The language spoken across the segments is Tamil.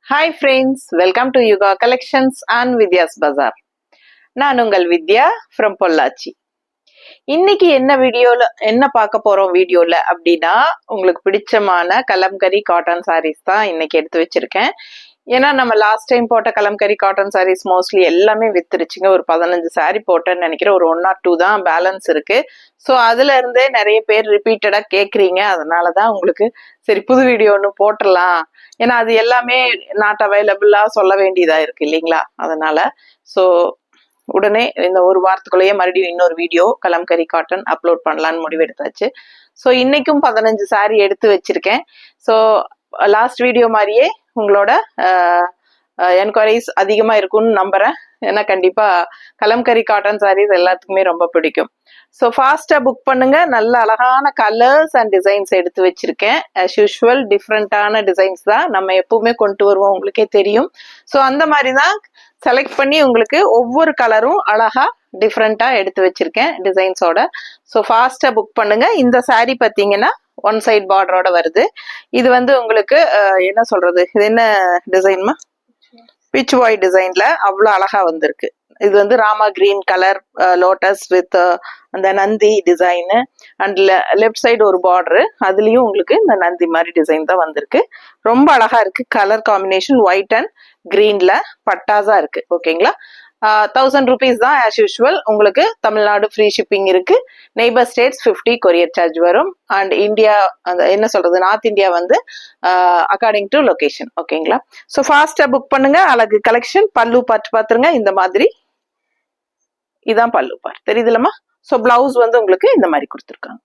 Hi friends, welcome to Yuga Collections and Vidya's Bazaar. நான் உங்கள் வித்யா from பொள்ளாச்சி. இன்னைக்கு என்ன பார்க்க போறோம் வீடியோல அப்படின்னா உங்களுக்கு பிடிச்சமான கலம்கரி காட்டன் sarees தான் இன்னைக்கு எடுத்து வச்சிருக்கேன். ஏன்னா நம்ம லாஸ்ட் டைம் போட்ட கலம்கரி காட்டன் sarees மோஸ்ட்லி எல்லாமே வித்துருச்சுங்க. ஒரு 15 saree போட்டேன்னு நினைக்கிறேன். ஒரு 1 or 2 தான் பேலன்ஸ் இருக்கு. ஸோ அதுல இருந்தே நிறைய பேர் ரிப்பீட்டடா கேக்குறீங்க. அதனாலதான் உங்களுக்கு சரி புது வீடியோ ஒன்று போட்டுடலாம். ஏன்னா அது எல்லாமே நாட் அவைலபிளா சொல்ல வேண்டியதா இருக்கு இல்லைங்களா? அதனால ஸோ உடனே இந்த ஒரு வாரத்துக்குள்ளேயே மறுபடியும் இன்னொரு வீடியோ கலம்கரி காட்டன் அப்லோட் பண்ணலான்னு முடிவெடுத்தாச்சு. ஸோ இன்னைக்கும் 15 saree எடுத்து வச்சிருக்கேன். ஸோ லாஸ்ட் வீடியோ மாதிரியே உங்களோட என்கொயரிஸ் அதிகமா இருக்கும்னு நம்புறேன். ஏன்னா கண்டிப்பா கலம்கரி காட்டன் sarees எல்லாத்துக்குமே ரொம்ப பிடிக்கும். ஸோ ஃபாஸ்டா புக் பண்ணுங்க. நல்ல அழகான கலர்ஸ் அண்ட் டிசைன்ஸ் எடுத்து வச்சிருக்கேன். ஆஸ் யூஷுவல் டிஃப்ரெண்டான டிசைன்ஸ் தான் நம்ம எப்பவுமே கொண்டு வருவோம், உங்களுக்கே தெரியும். ஸோ அந்த மாதிரி தான் செலக்ட் பண்ணி உங்களுக்கு ஒவ்வொரு கலரும் அழகா டிஃப்ரெண்டா எடுத்து வச்சிருக்கேன் டிசைன்ஸோட. ஸோ ஃபாஸ்டா புக் பண்ணுங்க. இந்த saree பார்த்தீங்கன்னா ஒன் சைட் பார்டரோட வருது. இது வந்து உங்களுக்கு என்ன சொல்றது, இது என்ன டிசைன்மா, பிச் வாய் டிசைன்ல அவ்வளோ அழகா வந்திருக்கு. இது வந்து Rama green colour lotus with அந்த Nandi design and left side ஒரு பார்டரு, அதுலயும் உங்களுக்கு இந்த நந்தி மாதிரி டிசைன் தான் வந்திருக்கு. ரொம்ப அழகா இருக்கு. கலர் காம்பினேஷன் ஒயிட் அண்ட் கிரீன்ல பட்டாசா இருக்கு. ஓகேங்களா? 1000 rupees தான் ஆஸ் யூஷுவல். உங்களுக்கு தமிழ்நாடு ஃப்ரீ ஷிப்பிங் இருக்கு. நெய்பர் ஸ்டேட்ஸ் 50 கொரியர் சார்ஜ் வரும். அண்ட் இந்தியா அந்த என்ன சொல்றது, நார்த் இந்தியா வந்து அக்கார்டிங் டு லொகேஷன். ஓகேங்களா? ஸோ ஃபாஸ்டா புக் பண்ணுங்க. அழகு கலெக்ஷன். பல்லு பார்ட் பாத்துருங்க. இந்த மாதிரி இதான் பல்லு பார்ட், தெரியுதுலமா? ஸோ பிளவுஸ் வந்து உங்களுக்கு இந்த மாதிரி கொடுத்துருக்காங்க.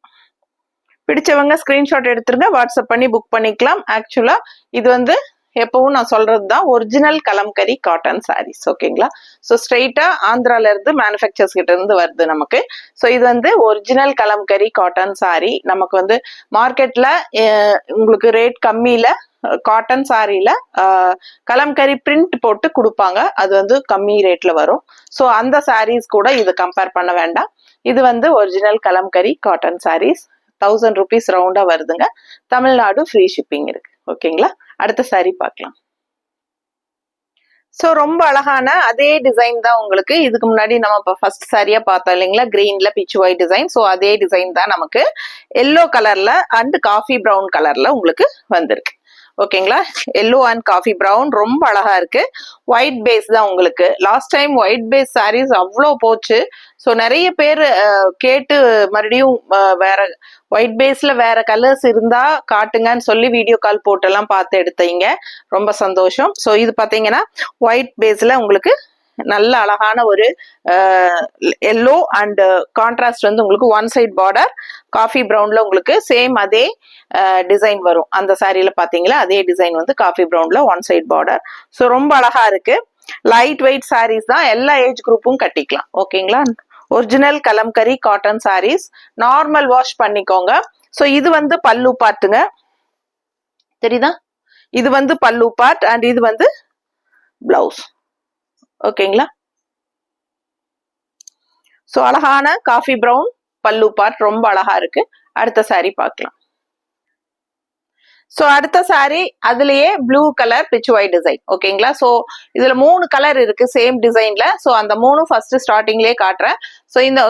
பிடிச்சவங்க ஸ்கிரீன்ஷாட் எடுத்துருங்க, வாட்ஸ்அப் பண்ணி புக் பண்ணிக்கலாம். ஆக்சுவலா இது வந்து எப்பவும் நான் சொல்றது தான் ஒரிஜினல் கலம்கரி காட்டன் sarees. ஓகேங்களா? ஸோ ஸ்ட்ரெயிட்டா ஆந்திரால இருந்து மேனுஃபேக்சர்ஸ் கிட்ட இருந்து வருது நமக்கு. ஸோ இது வந்து ஒரிஜினல் கலம்கரி காட்டன் saree. நமக்கு வந்து மார்க்கெட்ல உங்களுக்கு ரேட் கம்மியில காட்டன் சாரியில கலம்கரி பிரிண்ட் போட்டு கொடுப்பாங்க. அது வந்து கம்மி ரேட்ல வரும். ஸோ அந்த sarees கூட இது கம்பேர் பண்ண வேண்டாம். இது வந்து original Kalamkari cotton sarees. 1000 rupees ரவுண்டா வருதுங்க. தமிழ்நாடு ஃப்ரீ ஷிப்பிங் இருக்கு. ஓகேங்களா? அடுத்த saree பார்க்கலாம். ஸோ ரொம்ப அழகான அதே டிசைன் தான் உங்களுக்கு. இதுக்கு முன்னாடி நம்ம இப்போ ஃபர்ஸ்ட் சாரியா பார்த்தோம் இல்லைங்களா, கிரீன்ல பிச் ஒயிட் டிசைன். ஸோ அதே டிசைன் தான் நமக்கு எல்லோ கலர்ல அண்ட் காஃபி ப்ரௌன் கலர்ல உங்களுக்கு வந்திருக்கு. ஓகேங்களா? எல்லோ அண்ட் காஃபி ப்ரௌன் ரொம்ப அழகா இருக்கு. ஒயிட் பேஸ் தான் உங்களுக்கு. Last time white base sarees அவ்வளோ போச்சு. ஸோ நிறைய பேர் கேட்டு மறுபடியும் வேற ஒயிட் பேஸ்ல வேற கலர்ஸ் இருந்தா காட்டுங்கன்னு சொல்லி வீடியோ கால் போட்டெல்லாம் பார்த்து எடுத்தீங்க. ரொம்ப சந்தோஷம். ஸோ இது பார்த்தீங்கன்னா ஒயிட் பேஸ்ல உங்களுக்கு நல்ல அழகான ஒரு எல்லோ அண்ட் கான்ட்ராஸ்ட் வந்து உங்களுக்கு ஒன் சைட் பார்டர் காஃபி ப்ரௌன்ல உங்களுக்கு சேம் அதே டிசைன் வரும். அந்த சாரியில பாத்தீங்களா அதே டிசைன் வந்து காஃபி ப்ரௌன்ல ஒன் சைட் பார்டர். ஸோ ரொம்ப அழகா இருக்கு. லைட் வெயிட் sarees தான், எல்லா ஏஜ் குரூப்பும் கட்டிக்கலாம். ஓகேங்களா? Original Kalamkari cotton sarees. Normal wash பண்ணிக்கோங்க. ஸோ இது வந்து பல்லு பார்ட்டுங்க, தெரியுதா? இது வந்து பல்லு பார்ட் அண்ட் இது வந்து பிளவுஸ். ஓகேங்களா? ஸோ அழகான காஃபி ப்ரௌன் பல்லு பார்ட் ரொம்ப அழகா இருக்கு. அடுத்த saree பார்க்கலாம். ஸோ அடுத்த saree அதுலயே blue colour pitch white design. ஓகேங்களா? ஸோ இதுல 3 கலர் இருக்கு சேம் டிசைன்ல. ஸோ அந்த 3 ஃபர்ஸ்ட் ஸ்டார்டிங்லயே காட்டுறேன். ஸோ இந்த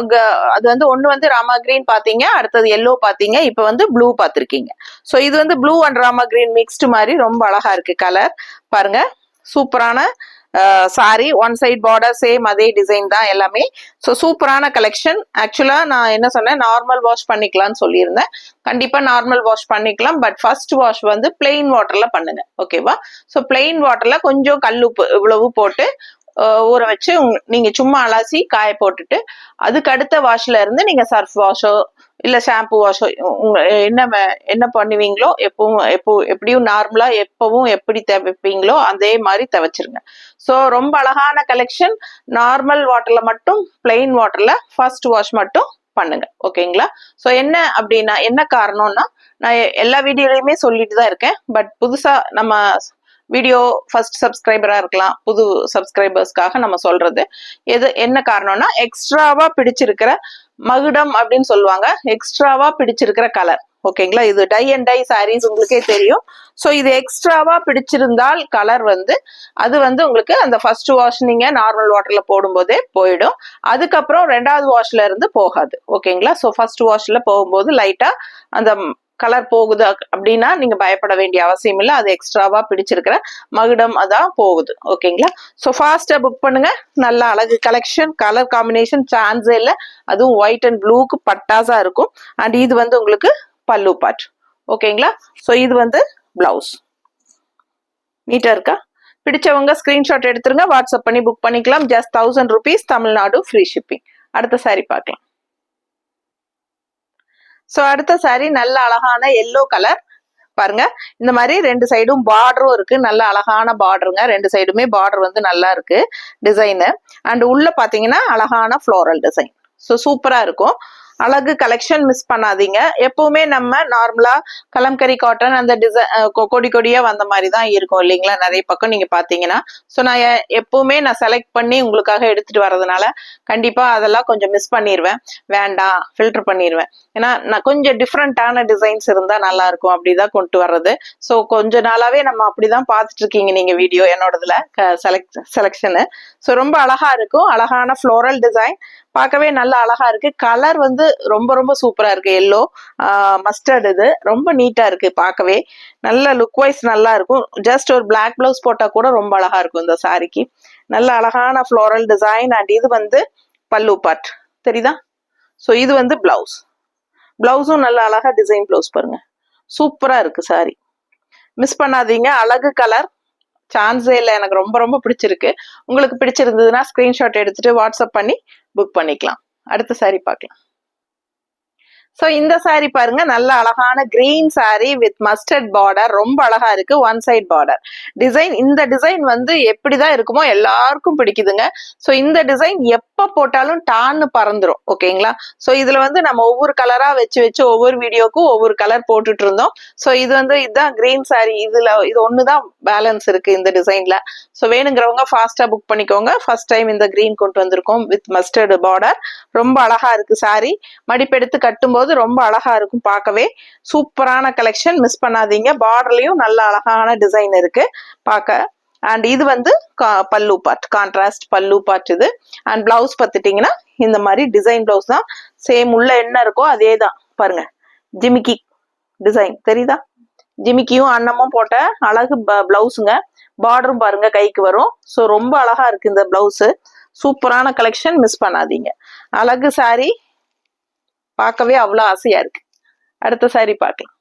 அது வந்து ஒன்னு வந்து ராமா கிரீன் பாத்தீங்க, அடுத்தது எல்லோ பாத்தீங்க, இப்ப வந்து ப்ளூ பாத்திருக்கீங்க. ஸோ இது வந்து blue and Rama green mixed மாதிரி ரொம்ப அழகா இருக்கு கலர். பாருங்க, சூப்பரான sari. One side border same அதே டிசைன் தான் எல்லாமே. ஸோ சூப்பரான கலெக்ஷன். ஆக்சுவலா நான் என்ன சொன்னேன், நார்மல் வாஷ் பண்ணிக்கலாம்னு சொல்லியிருந்தேன். கண்டிப்பா நார்மல் வாஷ் பண்ணிக்கலாம். பட் ஃபர்ஸ்ட் வாஷ் வந்து பிளெயின் வாட்டர்ல பண்ணுங்க. ஓகேவா? ஸோ பிளெயின் வாட்டர்ல கொஞ்சம் கல்லுப்பு இவ்வளவு போட்டு ஊற வச்சு நீங்க சும்மா அலாசி காய போட்டுட்டு அதுக்கு அடுத்த வாஷ்ல இருந்து நீங்க சர்ஃப் வாஷோ இல்ல ஷாம்பு வாஷோ என்ன பண்ணுவீங்களோ எப்படியும் நார்மலா எப்பவும் எப்படி துவைப்பீங்களோ அதே மாதிரி துவைச்சிருங்க. ஸோ ரொம்ப அழகான கலெக்ஷன். நார்மல் வாட்டர்ல மட்டும் பிளெயின் வாட்டர்ல ஃபர்ஸ்ட் வாஷ் மட்டும் பண்ணுங்க. ஓகேங்களா? ஸோ என்ன அப்படின்னா என்ன காரணம்னா, நான் எல்லா வீடியோலையுமே சொல்லிட்டு தான் இருக்கேன். பட் புதுசா நம்ம வீடியோ ஃபர்ஸ்ட் சப்ஸ்கிரைபரா இருக்கலாம், புது சப்ஸ்கிரைபர்ஸ்க்காக நம்ம சொல்றது என்ன காரணம்னா, எக்ஸ்ட்ராவா பிடிச்சிருக்கிற மகுடம் அப்படின்னு சொல்லுவாங்க, எக்ஸ்ட்ராவா பிடிச்சிருக்கிற கலர். ஓகேங்களா, இது டை அண்ட் டை சாரீஸ் உங்களுக்கே தெரியும். ஸோ இது எக்ஸ்ட்ராவா பிடிச்சிருந்தால் கலர் வந்து அது வந்து உங்களுக்கு அந்த ஃபர்ஸ்ட் வாஷ் நீங்க நார்மல் வாட்டர்ல போடும்போதே போயிடும். அதுக்கப்புறம் ரெண்டாவது வாஷ்ல இருந்து போகாது. ஓகேங்களா, ஸோ ஃபர்ஸ்ட் வாஷ்ல போகும்போது லைட்டா அந்த கலர் போகுது அப்படின்னா நீங்க பயப்பட வேண்டிய அவசியம் இல்லை. அது எக்ஸ்ட்ராவா பிடிச்சிருக்கிற மகுடம் அதான் போகுது. ஓகேங்களா, ஸோ ஃபாஸ்டா புக் பண்ணுங்க. நல்ல அழகு கலெக்ஷன், கலர் காம்பினேஷன் சான்ஸே இல்லை. அதுவும் ஒயிட் அண்ட் ப்ளூக்கு பட்டாசா இருக்கும். அண்ட் இது வந்து உங்களுக்கு பல்லு பார்ட். ஓகேங்களா, ஸோ இது வந்து பிளவுஸ். நீட்டா இருக்கா? பிடிச்சவங்க ஸ்கிரீன்ஷாட் எடுத்துருங்க, வாட்ஸ்அப் பண்ணி புக் பண்ணிக்கலாம். Just 1000 rupees, Tamil Nadu free shipping. அடுத்த சாரி பார்க்கலாம். ஸோ அடுத்த சாரி நல்ல அழகான எல்லோ கலர் பாருங்க. இந்த மாதிரி ரெண்டு சைடும் பார்டரும் இருக்கு, நல்ல அழகான பார்டருங்க. ரெண்டு சைடுமே பார்டர் வந்து நல்லா இருக்கு டிசைனு. அண்ட் உள்ள பாத்தீங்கன்னா அழகான ஃப்ளோரல் டிசைன். ஸோ சூப்பரா இருக்கும். அழகு கலெக்ஷன் மிஸ் பண்ணாதீங்க. எப்பவுமே நம்ம நார்மலா கலம்கரி காட்டன் அந்த டிசைன் கொடி கொடியா வந்த மாதிரி தான் இருக்கும் இல்லைங்களா நிறைய பக்கம் நீங்க பாத்தீங்கன்னா. ஸோ நான் எப்பவுமே நான் செலக்ட் பண்ணி உங்களுக்காக எடுத்துட்டு வர்றதுனால கண்டிப்பா அதெல்லாம் கொஞ்சம் மிஸ் பண்ணிடுவேன். வேண்டாம், ஃபில்டர் பண்ணிடுவேன். ஏன்னா நான் கொஞ்சம் டிஃப்ரெண்டான டிசைன்ஸ் இருந்தா நல்லா இருக்கும், அப்படிதான் கொண்டு வர்றது. ஸோ கொஞ்ச நாளாவே நம்ம அப்படிதான் பார்த்துட்டு இருக்கீங்க நீங்க வீடியோ என்னோடதுல செலக்ஷனு. ஸோ ரொம்ப அழகா இருக்கும், அழகான ஃப்ளோரல் டிசைன், பார்க்கவே நல்ல அழகா இருக்கு. கலர் வந்து ரொம்ப ரொம்ப சூப்பரா இருக்கு. எல்லோ மஸ்டர்ட், இது ரொம்ப நீட்டா இருக்கு, பார்க்கவே நல்ல லுக் வைஸ் நல்லா இருக்கும். ஜஸ்ட் ஒரு பிளாக் பிளவுஸ் போட்டா கூட ரொம்ப அழகா இருக்கும் இந்த சாரிக்கு. நல்ல அழகான ஃப்ளோரல் டிசைன். அண்ட் இது வந்து பல்லு பார்ட் தெரியுதா? ஸோ இது வந்து பிளவுஸ். பிளவுஸும் நல்ல அழகா டிசைன் பிளவுஸ் பாருங்க, சூப்பரா இருக்கு சாரி. மிஸ் பண்ணாதீங்க. அழகு கலர் சான்ஸே இல்லை, எனக்கு ரொம்ப ரொம்ப பிடிச்சிருக்கு. உங்களுக்கு பிடிச்சிருந்ததுன்னா ஸ்கிரீன்ஷாட் எடுத்துட்டு வாட்ஸ்அப் பண்ணி புக் பண்ணிக்கலாம். அடுத்த சாரி பார்க்கலாம். ஸோ இந்த சாரி பாருங்க, நல்ல அழகான green sari with mustard border, ரொம்ப அழகா இருக்கு. One side border design. இந்த டிசைன் வந்து எப்படிதான் இருக்குமோ எல்லாருக்கும் பிடிக்குதுங்க. ஸோ இந்த டிசைன் எப்ப போட்டாலும் டான்னு பறந்துரும். ஓகேங்களா, ஸோ இதுல வந்து நம்ம ஒவ்வொரு கலரா வச்சு வச்சு ஒவ்வொரு வீடியோக்கும் ஒவ்வொரு கலர் போட்டுட்டு இருந்தோம். ஸோ இது வந்து இதுதான் கிரீன் சாரி. இதுல இது ஒண்ணுதான் பேலன்ஸ் இருக்கு இந்த டிசைன்ல. ஸோ வேணுங்கிறவங்க ஃபாஸ்டா புக் பண்ணிக்கோங்க. ஃபர்ஸ்ட் டைம் இந்த கிரீன் கொண்டு வந்திருக்கோம் வித் மஸ்டர்டு பார்டர். ரொம்ப அழகா இருக்கு சாரி. மடிப்பெடுத்து கட்டும்போது ரொம்ப அழகா இருக்கும், பார்க்கவே சூப்பரான கலெக்ஷன். மிஸ் பண்ணாதீங்க. பார்டர்லயும் நல்ல அழகான டிசைன் இருக்கு பார்க்க. அண்ட் இது வந்து பல்லு பார்ட், கான்ட்ராஸ்ட் பல்லு பார்ட் இது. அண்ட் பிளவுஸ் பார்த்துட்டீங்கன்னா இந்த மாதிரி டிசைன் பிளவுஸ் தான். சேம் உள்ள என்ன இருக்கோ அதே தான் பாருங்க. ஜிமிக்கி டிசைன் தெரியுதா? ஜிமிக்கியும் அன்னமும் போட்ட அழகு பிளவுஸுங்க. பார்டரும் பாருங்க கைக்கு வரும். ஸோ ரொம்ப அழகா இருக்கு இந்த பிளவுஸ். சூப்பரான கலெக்ஷன், மிஸ் பண்ணாதீங்க. அழகு சாரி, பார்க்கவே அவ்வளவு ஆசையா இருக்கு. அடுத்த சாரி பார்க்கலாம்.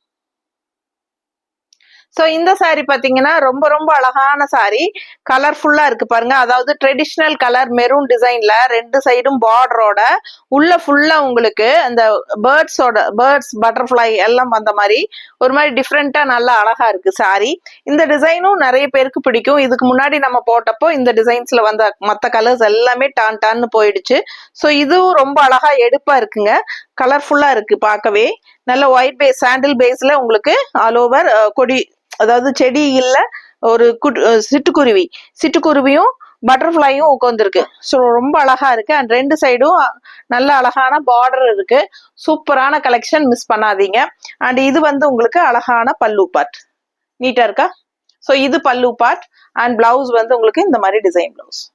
சோ இந்த சாரி பாத்தீங்கன்னா ரொம்ப ரொம்ப அழகான சாரி, கலர்ஃபுல்லா இருக்கு பாருங்க. அதாவது ட்ரெடிஷனல் கலர் மெரூன் டிசைன்ல ரெண்டு சைடும் பார்டரோட உள்ள ஃபுல்லா உங்களுக்கு அந்த பேர்ட்ஸ் பட்டர்ஃபிளை எல்லாம் வந்த மாதிரி ஒரு மாதிரி டிஃப்ரெண்டா நல்லா அழகா இருக்கு சாரி. இந்த டிசைனும் நிறைய பேருக்கு பிடிக்கும். இதுக்கு முன்னாடி நம்ம போட்டப்போ இந்த டிசைன்ஸ்ல வந்த மத்த கலர்ஸ் எல்லாமே டான்னு போயிடுச்சு. சோ இதுவும் ரொம்ப அழகா எடுப்பா இருக்குங்க, கலர்ஃபுல்லா இருக்கு பார்க்கவே. நல்ல ஒயிட் பேஸ் சாண்டில் பேஸ்ல உங்களுக்கு ஆல் ஓவர் கொடி, அதாவது செடி இல்ல ஒரு சிட்டுக்குருவியும் பட்டர்ஃபிளையும் உட்காந்துருக்கு. ஸோ ரொம்ப அழகா இருக்கு. அண்ட் ரெண்டு சைடும் நல்ல அழகான பார்டர் இருக்கு. சூப்பரான கலெக்ஷன், மிஸ் பண்ணாதீங்க. அண்ட் இது வந்து உங்களுக்கு அழகான பல்லு பார்ட், நீட்டா இருக்கா? ஸோ இது பல்லு பார்ட். அண்ட் பிளவுஸ் வந்து உங்களுக்கு இந்த மாதிரி டிசைன் பிளவுஸ்.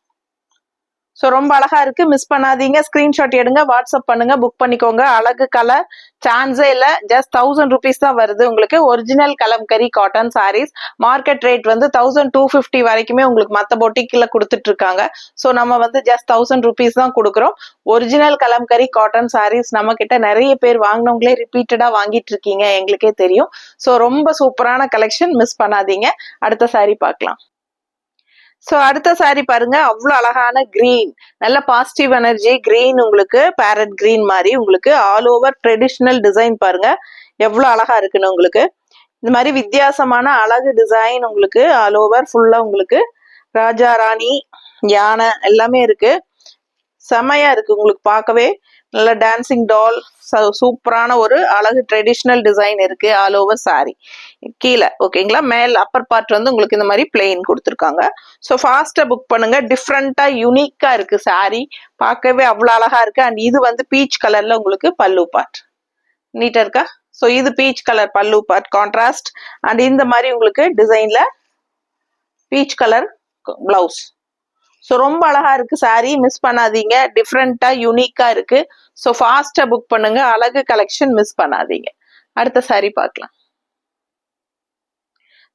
ஸோ ரொம்ப அழகா இருக்கு, மிஸ் பண்ணாதீங்க. ஸ்கிரீன்ஷாட் எடுங்க, வாட்ஸ்அப் பண்ணுங்க, புக் பண்ணிக்கோங்க. அழகு கலர் சான்ஸே இல்லை. ஜஸ்ட் 1000 rupees தான் வருது உங்களுக்கு. Original Kalamkari cotton saris. Market rate வந்து 1250 வரைக்குமே உங்களுக்கு மற்ற பொட்டிக்கில் கொடுத்துட்டு இருக்காங்க. ஸோ நம்ம வந்து ஜஸ்ட் 1000 rupees தான் கொடுக்குறோம். ஒரிஜினல் கலம்கரி காட்டன் சாரீஸ் நம்ம கிட்ட நிறைய பேர் வாங்கினவங்களே ரிப்பீட்டடா வாங்கிட்டு இருக்கீங்க, எங்களுக்கே தெரியும். ஸோ ரொம்ப சூப்பரான கலெக்ஷன், மிஸ் பண்ணாதீங்க. அடுத்த சாரி பார்க்கலாம். சோ அடுத்த சாரி பாருங்க, அவ்வளவு அழகான கிரீன், நல்ல பாசிட்டிவ் எனர்ஜி கிரீன், உங்களுக்கு பேரட் கிரீன் மாதிரி உங்களுக்கு ஆல் ஓவர் ட்ரெடிஷனல் டிசைன் பாருங்க எவ்வளவு அழகா இருக்குன்னு. உங்களுக்கு இந்த மாதிரி வித்தியாசமான அழகு டிசைன் உங்களுக்கு ஆல் ஓவர் ஃபுல்லா உங்களுக்கு ராஜா ராணி யானை எல்லாமே இருக்கு. செமையா இருக்கு உங்களுக்கு பார்க்கவே. நல்ல டான்சிங் டால் சூப்பரான ஒரு அழகு ட்ரெடிஷ்னல் டிசைன் இருக்கு ஆல் ஓவர் சாரி கீழே. ஓகேங்களா, மேல் அப்பர் பார்ட் வந்து உங்களுக்கு இந்த மாதிரி பிளெயின் கொடுத்துருக்காங்க. ஸோ ஃபாஸ்டா புக் பண்ணுங்க. டிஃப்ரெண்டா யூனிக்கா இருக்கு சாரி, பார்க்கவே அவ்வளோ அழகா இருக்கு. அண்ட் இது வந்து பீச் கலர்ல உங்களுக்கு பல்லு பார்ட் நீட்டா இருக்கா. ஸோ இது பீச் கலர் பல்லு பார்ட் கான்ட்ராஸ்ட். அண்ட் இந்த மாதிரி உங்களுக்கு டிசைன்ல பீச் கலர் பிளவுஸ். ஸோ ரொம்ப அழகா இருக்கு சாரி, மிஸ் பண்ணாதீங்க. டிஃப்ரெண்டா யூனிக்கா இருக்கு. ஸோ ஃபாஸ்டா புக் பண்ணுங்க. அழகு கலெக்ஷன் மிஸ் பண்ணாதீங்க. அடுத்த சாரி பார்க்கலாம்.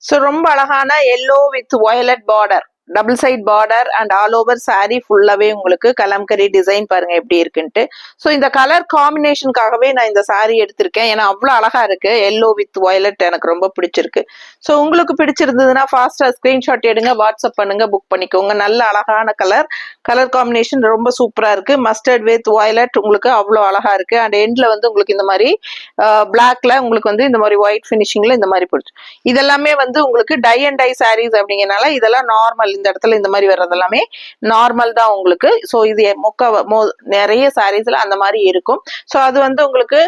ஸோ ரொம்ப அழகான yellow with violet border, double side border and all over sari ஃபுல்லாவே உங்களுக்கு கலம்கரி டிசைன் பாருங்க எப்படி இருக்குன்ட்டு. ஸோ இந்த கலர் காம்பினேஷனுக்காகவே நான் இந்த சாரி எடுத்திருக்கேன். ஏன்னா அவ்வளோ அழகா இருக்கு. எல்லோ வித் வயலட் எனக்கு ரொம்ப பிடிச்சிருக்கு. ஸோ உங்களுக்கு பிடிச்சிருந்ததுன்னா ஃபாஸ்டா ஸ்கிரீன்ஷாட் எடுங்க, வாட்ஸ்அப் பண்ணுங்க, புக் பண்ணிக்கோங்க. நல்ல அழகான கலர், கலர் காம்பினேஷன் ரொம்ப சூப்பரா இருக்கு. மஸ்டர்ட் வித் வயலட் உங்களுக்கு அவ்வளோ அழகா இருக்கு. அண்ட் எண்ட்ல வந்து உங்களுக்கு இந்த மாதிரி பிளாக்ல உங்களுக்கு வந்து இந்த மாதிரி ஒயிட் பினிஷிங்ல இந்த மாதிரி பிடிச்சி. இதெல்லாமே வந்து உங்களுக்கு டை அண்ட் டை சாரீஸ் அப்படிங்கறனால இதெல்லாம் நார்மல். இந்த இடத்துல இந்த மாதிரி வர்றது எல்லாமே நார்மல் தான் உங்களுக்கு. ஸோ இது நிறைய சாரீஸ்ல அந்த மாதிரி இருக்கும். ஸோ அது வந்து உங்களுக்கு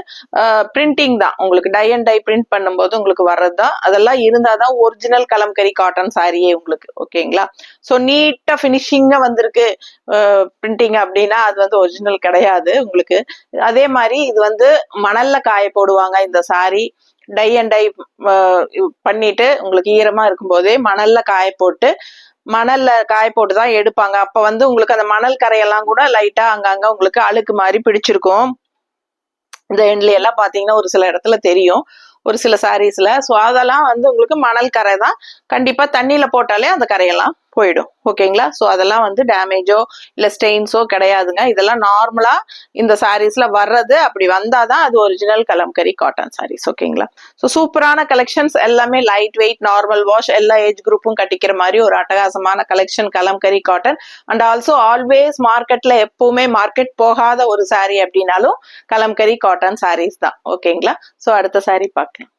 பிரிண்டிங் தான். உங்களுக்கு டை அண்ட் டை பிரிண்ட் பண்ணும்போது உங்களுக்கு வர்றது தான். அதெல்லாம் இருந்தாதான் ஒரிஜினல் கலம்கரி காட்டன் சாரியே உங்களுக்கு. ஓகேங்களா, ஸோ நீட்டா பினிஷிங்கா வந்திருக்கு பிரிண்டிங் அப்படின்னா அது வந்து ஒரிஜினல் கிடையாது உங்களுக்கு. அதே மாதிரி இது வந்து மணல்ல காய போடுவாங்க இந்த சாரி. டை அண்ட் டை பண்ணிட்டு உங்களுக்கு ஈரமா இருக்கும் போதே மணல்ல காய போட்டு தான் எடுப்பாங்க. அப்ப வந்து உங்களுக்கு அந்த மணல் கரையெல்லாம் கூட லைட்டா அங்கங்க உங்களுக்கு அழுக்கு மாதிரி பிடிச்சிருக்கும். இந்த எண்ட்ல எல்லாம் பாத்தீங்கன்னா ஒரு சில இடத்துல தெரியும், ஒரு சில சாரீஸ்ல. ஸோ அதெல்லாம் வந்து உங்களுக்கு மணல் கரை தான். கண்டிப்பா தண்ணியில போட்டாலே அந்த கரையெல்லாம் போயிடும். ஓகேங்களா, ஸோ அதெல்லாம் வந்து டேமேஜோ இல்ல ஸ்டெயின்ஸோ கிடையாதுங்க. இதெல்லாம் நார்மலா இந்த சாரீஸ்ல வர்றது. அப்படி வந்தாதான் அது ஒரிஜினல் கலம்கரி காட்டன் சாரீஸ். ஓகேங்களா, ஸோ சூப்பரான கலெக்ஷன்ஸ் எல்லாமே லைட் வெயிட், நார்மல் வாஷ், எல்லா ஏஜ் குரூப்பும் கட்டிக்கிற மாதிரி ஒரு அட்டகாசமான collection kalamkari cotton. And also always மார்க்கெட்ல எப்பவுமே மார்க்கெட் போகாத ஒரு சாரீ அப்படின்னாலும் கலம்கரி காட்டன் சாரீஸ் தான். ஓகேங்களா, ஸோ அடுத்த சாரீ பார்க்கலாம்.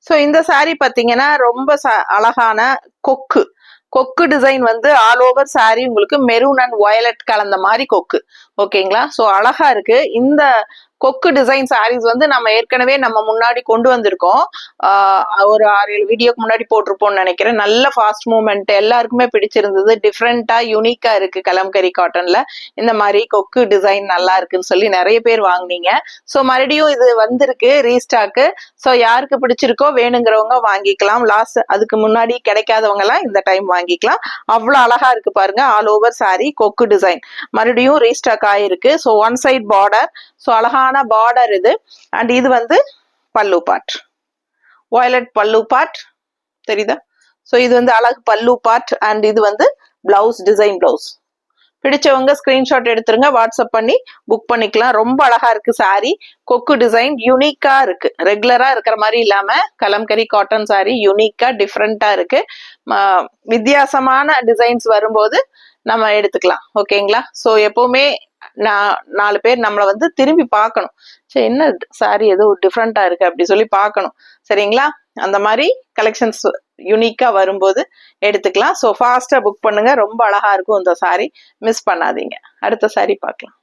ஸோ இந்த சாரீ பாத்தீங்கன்னா ரொம்ப அழகான கொக்கு டிசைன் வந்து ஆல் ஓவர் சாரி உங்களுக்கு மெரூன் அண்ட் வயலட் கலந்த மாதிரி கொக்கு. ஓகேங்களா, ஸோ அழகா இருக்கு. இந்த கொக்கு டிசைன் சாரீஸ் வந்து நம்ம ஏற்கனவே நம்ம முன்னாடி கொண்டு வந்திருக்கோம். ஒரு 6-7 வீடியோக்கு முன்னாடி போட்டிருப்போம்னு நினைக்கிறேன். நல்ல ஃபாஸ்ட் மூவ்மெண்ட், எல்லாருக்குமே பிடிச்சிருந்தது. டிஃப்ரெண்டா யூனிக்கா இருக்கு கலம்கரி காட்டன்ல. இந்த மாதிரி கொக்கு டிசைன் நல்லா இருக்குன்னு சொல்லி நிறைய பேர் வாங்கினீங்க. ஸோ மறுபடியும் இது வந்திருக்கு ரீஸ்டாக்கு. ஸோ யாருக்கு பிடிச்சிருக்கோ வேணுங்கிறவங்க வாங்கிக்கலாம். லாஸ்ட் அதுக்கு முன்னாடி கிடைக்காதவங்க எல்லாம் இந்த டைம் வாங்கிக்கலாம். அவ்வளவு அழகா இருக்கு பாருங்க. ஆல் ஓவர் சாரி கொக்கு டிசைன் மறுபடியும் ரீஸ்டாக் ஆயிருக்கு. So one side border, so அழகான பார்டர் இது. அண்ட் இது வந்து pallu part, violet pallu part தெரியுதா. ஸோ இது வந்து அழகு பல்லு பார்ட். அண்ட் இது வந்து பிளவுஸ், டிசைன் பிளவுஸ். பிடிச்சவங்க ஸ்கிரீன்ஷாட் எடுத்துருங்க, வாட்ஸ்அப் பண்ணி புக் பண்ணிக்கலாம். ரொம்ப அழகா இருக்கு சாரி. கொக்கு டிசைன் யூனிக்கா இருக்கு. ரெகுலரா இருக்கிற மாதிரி இல்லாம கலம்கரி காட்டன் சாரி யூனிக்கா டிஃப்ரெண்டா இருக்கு. வித்தியாசமான டிசைன்ஸ் வரும்போது நம்ம எடுத்துக்கலாம். ஓகேங்களா, ஸோ எப்பவுமே 4 பேர் நம்மளை வந்து திரும்பி பார்க்கணும். சரி, என்ன சாரி ஏதோ டிஃப்ரெண்டா இருக்கு அப்படி சொல்லி பார்க்கணும். சரிங்களா, அந்த மாதிரி கலெக்ஷன்ஸ் யூனிக்கா வரும்போது எடுத்துக்கலாம். ஸோ ஃபாஸ்டா புக் பண்ணுங்க. ரொம்ப அழகா இருக்கும் இந்த சாரி, மிஸ் பண்ணாதீங்க. அடுத்த சாரி பார்க்கலாம்.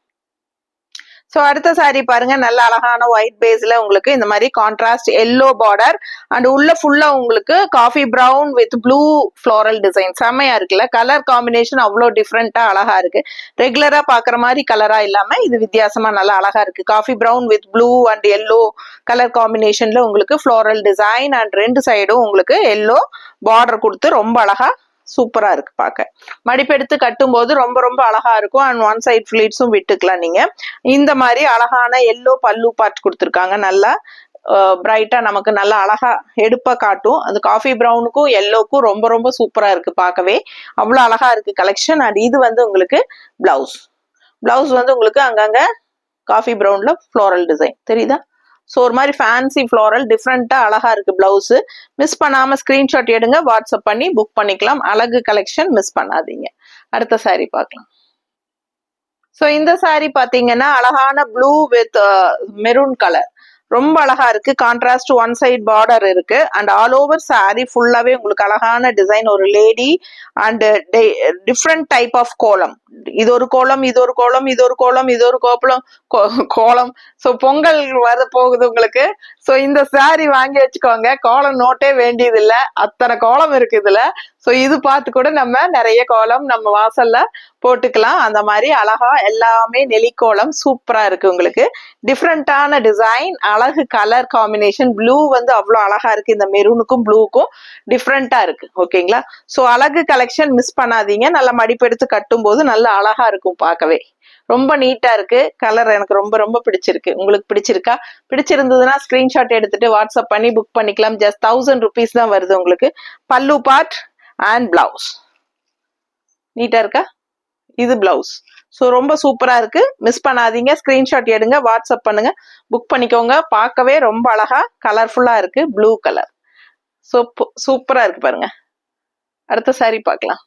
ஸோ அடுத்த சாரி பாருங்க. நல்ல அழகான ஒயிட் பேஸ்ல உங்களுக்கு இந்த மாதிரி கான்ட்ராஸ்ட் எல்லோ பார்டர் அண்ட் உள்ள ஃபுல்லா உங்களுக்கு coffee brown with blue floral design. செம்மையா இருக்குல்ல. கலர் காம்பினேஷன் அவ்வளோ டிஃப்ரெண்டா அழகா இருக்கு. ரெகுலரா பாக்குற மாதிரி கலரா இல்லாம இது வித்தியாசமா நல்லா அழகா இருக்கு. Coffee brown with blue and yellow colour காம்பினேஷன்ல உங்களுக்கு ஃப்ளோரல் டிசைன் அண்ட் 2 சைடும் உங்களுக்கு எல்லோ பார்டர் கொடுத்து ரொம்ப அழகா சூப்பரா இருக்கு பார்க்க. மடிப்பெடுத்து கட்டும் போது ரொம்ப ரொம்ப அழகா இருக்கும். அண்ட் ஒன் சைட் ஃபிளீட்ஸும் விட்டுக்கலாம் நீங்க. இந்த மாதிரி அழகான எல்லோ பல்லு பார்ட் கொடுத்துருக்காங்க. நல்லா பிரைட்டா நமக்கு நல்லா அழகா எடுப்பா காட்டும். அந்த காஃபி பிரவுனுக்கும் எல்லோக்கும் ரொம்ப ரொம்ப சூப்பரா இருக்கு பார்க்கவே. அவ்வளவு அழகா இருக்கு கலெக்ஷன். அண்ட் இது வந்து உங்களுக்கு பிளவுஸ் வந்து உங்களுக்கு அங்கங்க காஃபி பிரவுன்ல ஃப்ளோரல் டிசைன் தெரியுதா. ஸோ ஒரு மாதிரி ஃபேன்சி ஃப்ளோரல் டிஃப்ரெண்டா அழகா இருக்கு பிளவுஸ். மிஸ் பண்ணாம ஸ்கிரீன்ஷாட் எடுங்க, வாட்ஸ்அப் பண்ணி புக் பண்ணிக்கலாம். அழகு கலெக்ஷன் மிஸ் பண்ணாதீங்க. அடுத்த சாரி பார்க்கலாம். ஸோ இந்த சாரி பாத்தீங்கன்னா அழகான ப்ளூ வித் மெரூன் கலர், ரொம்ப அழகா இருக்கு. கான்ட்ராஸ்ட் ஒன் சைட் பார்டர் இருக்கு அண்ட் ஆல் ஓவர் சாரி ஃபுல்லாவே உங்களுக்கு அழகான டிசைன். ஒரு lady and different type of kolam. இது ஒரு கோலம், இது ஒரு கோலம், இது ஒரு கோலம், இது ஒரு கோலம். ஸோ பொங்கல் வர போகுது உங்களுக்கு. ஸோ இந்த சாரி வாங்கி வச்சுக்கோங்க. கோலம் நோட்டே வேண்டியது இல்லை, அத்தனை கோலம் இருக்கு இதுல. ஸோ இது பார்த்து கூட நம்ம நிறைய கோலம் நம்ம வாசல்ல போட்டுக்கலாம். அந்த மாதிரி அழகா எல்லாமே நெலிக்கோலம் சூப்பரா இருக்கு உங்களுக்கு. டிஃப்ரெண்டான டிசைன், அழகு கலர் காம்பினேஷன். ப்ளூ வந்து அவ்வளோ அழகா இருக்கு. இந்த மெரூனுக்கும் ப்ளூக்கும் டிஃப்ரெண்டா இருக்கு. ஓகேங்களா? ஸோ அழகு கலெக்ஷன் மிஸ் பண்ணாதீங்க. நல்லா மடிப்பெடுத்து கட்டும் போது நல்லா அழகா இருக்கும் பார்க்கவே. ரொம்ப நீட்டா இருக்கு. கலர் எனக்கு ரொம்ப ரொம்ப பிடிச்சிருக்கு. உங்களுக்கு பிடிச்சிருக்கா? பிடிச்சிருந்ததுன்னா ஸ்கிரீன்ஷாட் எடுத்துட்டு வாட்ஸ்அப் பண்ணி புக் பண்ணிக்கலாம். ஜஸ்ட் 1000 rupees தான் வருது உங்களுக்கு. பல்லு பார்ட் அண்ட் பிளவுஸ். நீட்டா இருக்கா? இது பிளவுஸ். ஸோ ரொம்ப சூப்பரா இருக்கு. மிஸ் பண்ணாதீங்க. ஸ்கிரீன்ஷாட் எடுங்க, வாட்ஸ்அப் பண்ணுங்க, புக் பண்ணிக்கோங்க. பார்க்கவே ரொம்ப அழகா கலர்ஃபுல்லா இருக்கு. Blue colour. சூப்பரா இருக்கு பாருங்க. அடுத்த சாரி பார்க்கலாம்.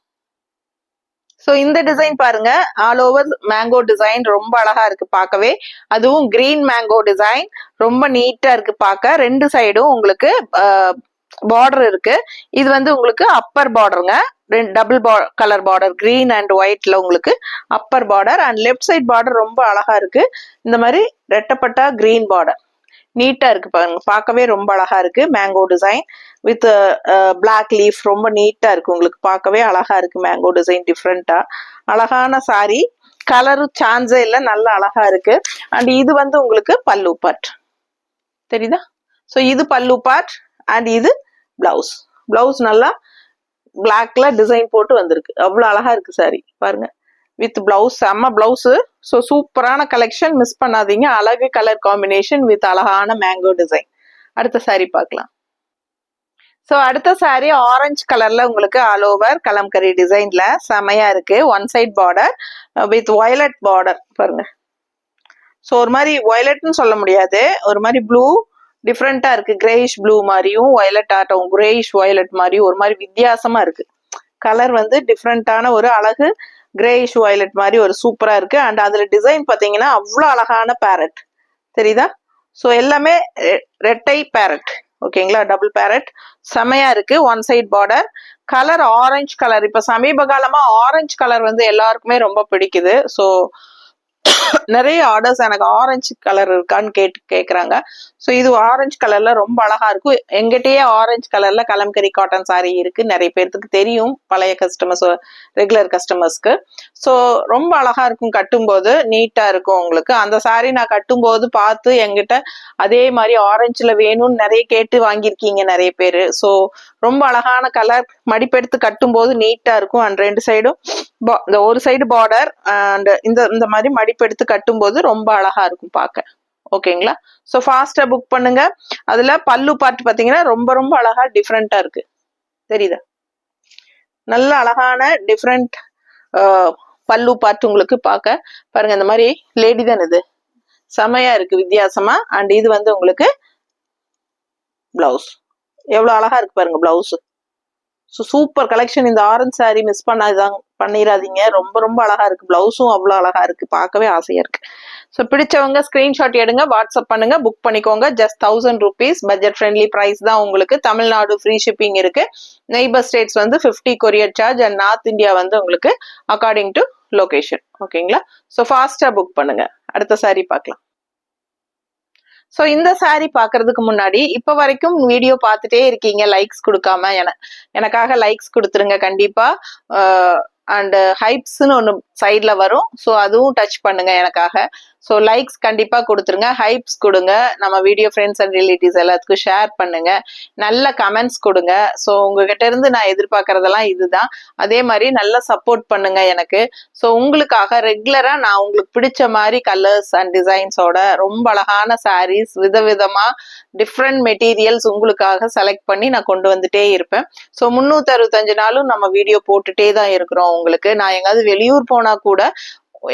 ஸோ இந்த டிசைன் பாருங்க, ஆல் ஓவர் மேங்கோ டிசைன் ரொம்ப அழகா இருக்கு பார்க்கவே. அதுவும் கிரீன் மேங்கோ டிசைன் ரொம்ப நீட்டா இருக்கு பார்க்க. ரெண்டு சைடும் உங்களுக்கு பார்டர் இருக்கு. இது வந்து உங்களுக்கு அப்பர் பார்டருங்க. Double colour border, green and ஒயிட்ல உங்களுக்கு upper border and left side border ரொம்ப அழகா இருக்கு. இந்த மாதிரி ரெட்டப்பட்டா கிரீன் பார்டர் நீட்டா இருக்கு பாருங்க. பார்க்கவே ரொம்ப அழகா இருக்கு. Mango design with black leaf ரொம்ப நீட்டா இருக்கு உங்களுக்கு. பார்க்கவே அழகா இருக்கு. மேங்கோ டிசைன் டிஃப்ரெண்டா அழகான சாரி. கலரும் சான்ஸே இல்லை, நல்ல அழகா இருக்கு. அண்ட் இது வந்து உங்களுக்கு பல்லு பார்ட் தெரியுதா? ஸோ இது பல்லு பார்ட் அண்ட் இது பிளவுஸ். பிளவுஸ் நல்லா பிளாக்ல டிசைன் போட்டு வந்திருக்கு. அவ்வளவு அழகா இருக்கு சாரி பாருங்க. வித் பிளவுஸ், செம்ம பிளவுஸ். ஸோ சூப்பரான கலெக்ஷன், மிஸ் பண்ணாதீங்க. அழகு கலர் காம்பினேஷன் வித் அழகான மேங்கோ டிசைன். அடுத்த சாரி பார்க்கலாம். ஸோ அடுத்த சாரி ஆரஞ்சு கலர்ல உங்களுக்கு ஆல் ஓவர் கலம்கரி டிசைன்ல செமையா இருக்கு. One side border with violet border பாருங்க. ஸோ ஒரு மாதிரி வயலட்னு சொல்ல முடியாது, ஒரு மாதிரி ப்ளூ டிஃப்ரெண்டா இருக்கு. கிரேயிஷ் ப்ளூ மாதிரியும் வயலட் ஆட்டம் கிரேயிஷ் வயலட் மாதிரியும் ஒரு மாதிரி வித்தியாசமா இருக்கு. கலர் வந்து டிஃப்ரெண்டான ஒரு அழகு கிரேயிஷ் வயலட் மாதிரி ஒரு சூப்பரா இருக்கு. அண்ட் அதுல டிசைன் பாத்தீங்கன்னா அவ்வளோ அழகான பேரட் தெரியுதா? ஸோ எல்லாமே ரெட்டை பேரட். ஓகேங்களா? டபுள் பேரட் செமையா இருக்கு. One side border. Colour orange colour. இப்ப சமீப காலமா ஆரஞ்சு கலர் வந்து எல்லாருக்குமே ரொம்ப பிடிக்குது. ஸோ நிறைய ஆர்டர்ஸ் எனக்கு ஆரஞ்சு கலர் இருக்கான்னு கேக்குறாங்க. ஸோ இது ஆரஞ்சு கலர்ல ரொம்ப அழகா இருக்கும். எங்கிட்டயே ஆரஞ்சு கலர்ல கலம்கரி காட்டன் சாரி இருக்கு. நிறைய பேருக்கு தெரியும், பழைய கஸ்டமர்ஸ், ரெகுலர் கஸ்டமர்ஸ்க்கு. ஸோ ரொம்ப அழகா இருக்கும். கட்டும்போது நீட்டா இருக்கும் உங்களுக்கு. அந்த சாரி நான் கட்டும்போது பார்த்து எங்கிட்ட அதே மாதிரி ஆரஞ்சுல வேணும்னு நிறைய கேட்டு வாங்கியிருக்கீங்க நிறைய பேரு. ஸோ ரொம்ப அழகான கலர். மடிப்பெடுத்து கட்டும்போது நீட்டா இருக்கும். அண்ட் ரெண்டு சைடும் இந்த ஒரு சைடு பார்டர் அண்ட் இந்த மாதிரி மடிப்பெடுத்து கட்டும்போது ரொம்ப அழகா இருக்கும் பார்க்க. ஓகேங்களா? ஸோ ஃபாஸ்டா புக் பண்ணுங்க. அதுல பல்லு பார்ட் பாத்தீங்கன்னா ரொம்ப ரொம்ப அழகா டிஃப்ரெண்டா இருக்கு தெரியுதா? நல்ல அழகான டிஃப்ரெண்ட் பல்லு பார்ட் உங்களுக்கு பார்க்க. பாருங்க, இந்த மாதிரி லேடி தான் இது, செமையா இருக்கு வித்தியாசமா. அண்ட் இது வந்து உங்களுக்கு பிளவுஸ். எவ்வளவு அழகா இருக்கு பாருங்க பிளவுஸ். So super collection. இந்த ஆரஞ்சு சாரி மிஸ் பண்ணிடாதீங்க. ரொம்ப ரொம்ப அழகா இருக்கு. பிளவுஸும் அவ்வளோ அழகா இருக்கு. பார்க்கவே ஆசையா இருக்கு. ஸோ பிடிச்சவங்க ஸ்கிரீன்ஷாட் எடுங்க, வாட்ஸ்அப் பண்ணுங்க, புக் பண்ணிக்கோங்க. Just 1000 rupees. Budget friendly price தான் உங்களுக்கு. தமிழ்நாடு ஃப்ரீ ஷிப்பிங் இருக்கு. நெய்பர் ஸ்டேட்ஸ் வந்து 50 courier charge and north India வந்து உங்களுக்கு அக்கார்டிங் டு லொகேஷன். ஓகேங்களா? ஸோ ஃபாஸ்டா புக் பண்ணுங்க. அடுத்த சாரி பார்க்கலாம். ஸோ இந்த சாரி பாக்குறதுக்கு முன்னாடி இப்ப வரைக்கும் வீடியோ பார்த்துட்டே இருக்கீங்க, லைக்ஸ் கொடுக்காம, எனக்காக லைக்ஸ் கொடுத்துருங்க கண்டிப்பா. அண்ட் ஹைப்ஸ்ன்னு ஒன்று சைட்ல வரும். ஸோ அதுவும் டச் பண்ணுங்க எனக்காக. ஸோ லைக்ஸ் கண்டிப்பா கொடுத்துருங்க, ஹைப்ஸ் கொடுங்க. நம்ம வீடியோ ஃப்ரெண்ட்ஸ் அண்ட் ரிலேட்டிவ்ஸ் எல்லாத்துக்கும் ஷேர் பண்ணுங்க. நல்ல கமெண்ட்ஸ் கொடுங்க. ஸோ உங்ககிட்ட இருந்து நான் எதிர்பார்க்கறதெல்லாம் இதுதான். அதே மாதிரி நல்ல சப்போர்ட் பண்ணுங்க எனக்கு. ஸோ உங்களுக்காக ரெகுலரா நான் உங்களுக்கு பிடிச்ச மாதிரி கலர்ஸ் அண்ட் டிசைன்ஸோட ரொம்ப அழகான சாரீஸ் விதவிதமா டிஃப்ரெண்ட் மெட்டீரியல்ஸ் உங்களுக்காக செலக்ட் பண்ணி நான் கொண்டு வந்துட்டே இருப்பேன். ஸோ 365 நாளும் நம்ம வீடியோ போட்டுட்டே தான் இருக்கிறோம் உங்களுக்கு. நான் எங்காவது வெளியூர் போனா கூட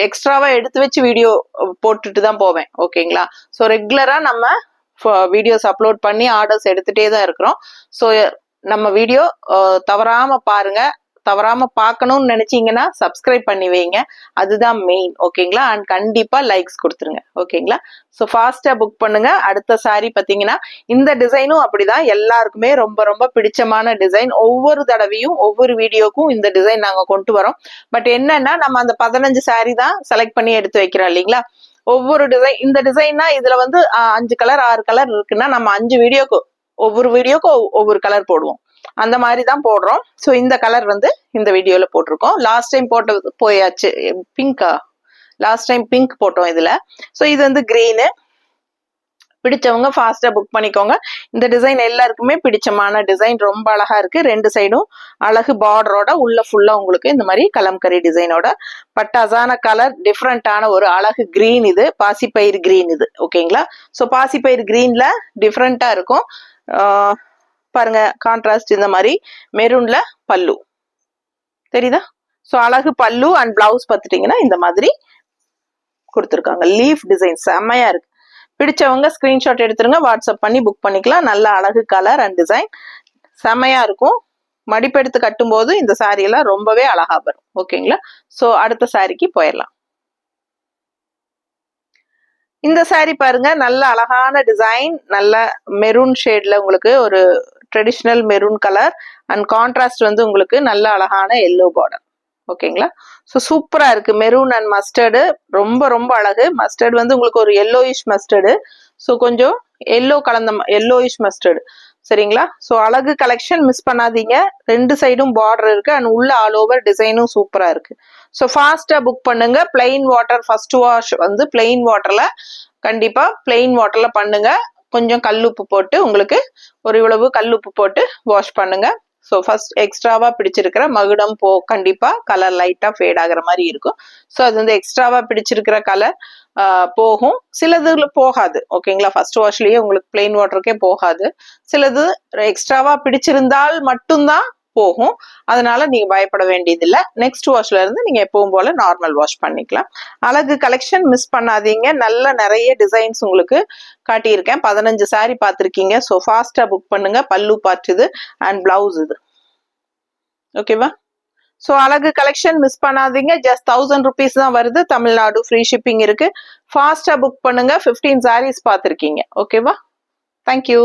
எக்ஸ்ட்ராவா எடுத்து வச்சு வீடியோ போட்டுட்டு தான் போவேன். ஓகேங்களா? ஸோ ரெகுலரா நம்ம வீடியோஸ் அப்லோட் பண்ணி ஆர்டர்ஸ் எடுத்துட்டே தான் இருக்கிறோம். ஸோ நம்ம வீடியோ தவறாம பாருங்க, தவறாம பார்க்கணும்னு நினைச்சீங்கன்னா சப்ஸ்கிரைப் பண்ணி வைங்க, அதுதான் மெயின். ஓகேங்களா? அண்ட் கண்டிப்பா லைக்ஸ் கொடுத்துருங்க. ஓகேங்களா? ஸோ ஃபாஸ்டா புக் பண்ணுங்க. அடுத்த சாரி பார்த்தீங்கன்னா இந்த டிசைனும் அப்படிதான், எல்லாருக்குமே ரொம்ப ரொம்ப பிடிச்சமான டிசைன். ஒவ்வொரு தடவையும் ஒவ்வொரு வீடியோக்கும் இந்த டிசைன் நாங்க கொண்டு வரோம். பட் என்னன்னா நம்ம அந்த 15 சாரி தான் செலக்ட் பண்ணி எடுத்து வைக்கிறோம் இல்லைங்களா? ஒவ்வொரு டிசைன், இந்த டிசைன்னா இதுல வந்து 5 கலர் 6 கலர் இருக்குன்னா நம்ம 5 வீடியோக்கு ஒவ்வொரு வீடியோக்கும் ஒவ்வொரு கலர் போடுவோம், அந்த மாதிரி தான் போடுறோம். ஸோ இந்த கலர் வந்து இந்த வீடியோல போட்டிருக்கோம். லாஸ்ட் டைம் போட்டது போயாச்சு, பிங்கா, லாஸ்ட் டைம் பிங்க் போட்டோம் இதுல. ஸோ இது வந்து கிரீனு. பிடிச்சவங்க ஃபாஸ்டா புக் பண்ணிக்கோங்க. இந்த டிசைன் எல்லாருக்குமே பிடிச்சமான டிசைன், ரொம்ப அழகா இருக்கு. 2 சைடும் அழகு பார்டரோட உள்ள ஃபுல்லா உங்களுக்கு இந்த மாதிரி கலம்கரி டிசைனோட பட்டாசான கலர், டிஃப்ரெண்டான ஒரு அழகு கிரீன். இது பாசிப்பயிறு கிரீன் இது. ஓகேங்களா? ஸோ பாசிப்பயிறு கிரீன்ல டிஃப்ரெண்டா இருக்கும். பாருங்க கான்ட்ராஸ்ட். இந்த மாதிரி மெரூன்ல பல்லு தெரியுதா? ஸோ அழகு பல்லு அண்ட் பிளவுஸ் பார்த்துட்டீங்கன்னா இந்த மாதிரி கொடுத்துருக்காங்க. லீஃப் டிசைன் செம்மையா இருக்கு. பிடிச்சவங்க ஸ்கிரீன்ஷாட் எடுத்துருங்க, வாட்ஸ்அப் பண்ணி புக் பண்ணிக்கலாம். நல்ல அழகு கலர் அண்ட் டிசைன் செம்மையா இருக்கும். மடிப்பெடுத்து கட்டும் போது இந்த சாரி எல்லாம் ரொம்பவே அழகா வரும். ஓகேங்களா? ஸோ அடுத்த சாரிக்கு போயிடலாம். இந்த சாரி பாருங்க, நல்ல அழகான டிசைன், நல்ல மெரூன் ஷேட்ல உங்களுக்கு ஒரு traditional maroon colour and contrast வந்து உங்களுக்கு நல்ல அழகான எல்லோ பார்டர். ஓகேங்களா? ஸோ சூப்பரா இருக்கு. மெரூன் அண்ட் மஸ்டர்டு ரொம்ப ரொம்ப அழகு. மஸ்டர்டு வந்து உங்களுக்கு ஒரு எல்லோயிஷ் மஸ்டர்டு, ஸோ கொஞ்சம் எல்லோ கலந்த எல்லோயிஷ் மஸ்டர்டு. சரிங்களா? ஸோ அழகு கலெக்ஷன் மிஸ் பண்ணாதீங்க. 2 சைடும் பார்டர் இருக்கு அண்ட் உள்ள ஆல் ஓவர் டிசைனும் சூப்பரா இருக்கு. ஸோ ஃபாஸ்டா புக் பண்ணுங்க. பிளெயின் வாட்டர் ஃபர்ஸ்ட் வாஷ் வந்து பிளெயின் வாட்டர்ல, கண்டிப்பா பிளெயின் வாட்டர்ல பண்ணுங்க. கொஞ்சம் கல்லுப்பு போட்டு, உங்களுக்கு ஒரு இவ்வளவு கல்லுப்பு போட்டு வாஷ் பண்ணுங்க. ஸோ ஃபர்ஸ்ட் எக்ஸ்ட்ராவா பிடிச்சிருக்கிற மகுடம் கண்டிப்பா கலர் லைட்டா ஃபேட் ஆகுற மாதிரி இருக்கும். ஸோ அது வந்து எக்ஸ்ட்ராவா பிடிச்சிருக்கிற கலர் போகும், சிலது போகாது. ஓகேங்களா? ஃபர்ஸ்ட் வாஷ்லயே உங்களுக்கு பிளெயின் வாட்டருக்கே போகாது. சிலது எக்ஸ்ட்ராவா பிடிச்சிருந்தால் மட்டும்தான் போகும். அதனால நீங்க பயப்பட வேண்டியதில்லை. நெக்ஸ்ட் வாஷ்ல இருந்து நீங்க எப்பவும் போல நார்மல் வாஷ் பண்ணிக்கலாம். அழகு கலெக்ஷன் மிஸ் பண்ணாதீங்க. நல்ல நிறைய டிசைன்ஸ் உங்களுக்கு காட்டியிருக்கேன். 15 சாரி பார்த்துருக்கீங்க. ஸோ ஃபாஸ்டா புக் பண்ணுங்க. பல்லு பார்ட் இது அண்ட் பிளவுஸ் இது. ஓகேவா? ஸோ அழகு கலெக்ஷன் மிஸ் பண்ணாதீங்க. ஜஸ்ட் 1000 rupees தான் வருது. தமிழ்நாடு ஃப்ரீ ஷிப்பிங் இருக்கு. ஃபாஸ்டா புக் பண்ணுங்க. 15 சாரீஸ் பார்த்துருக்கீங்க. ஓகேவா? தேங்க்யூ.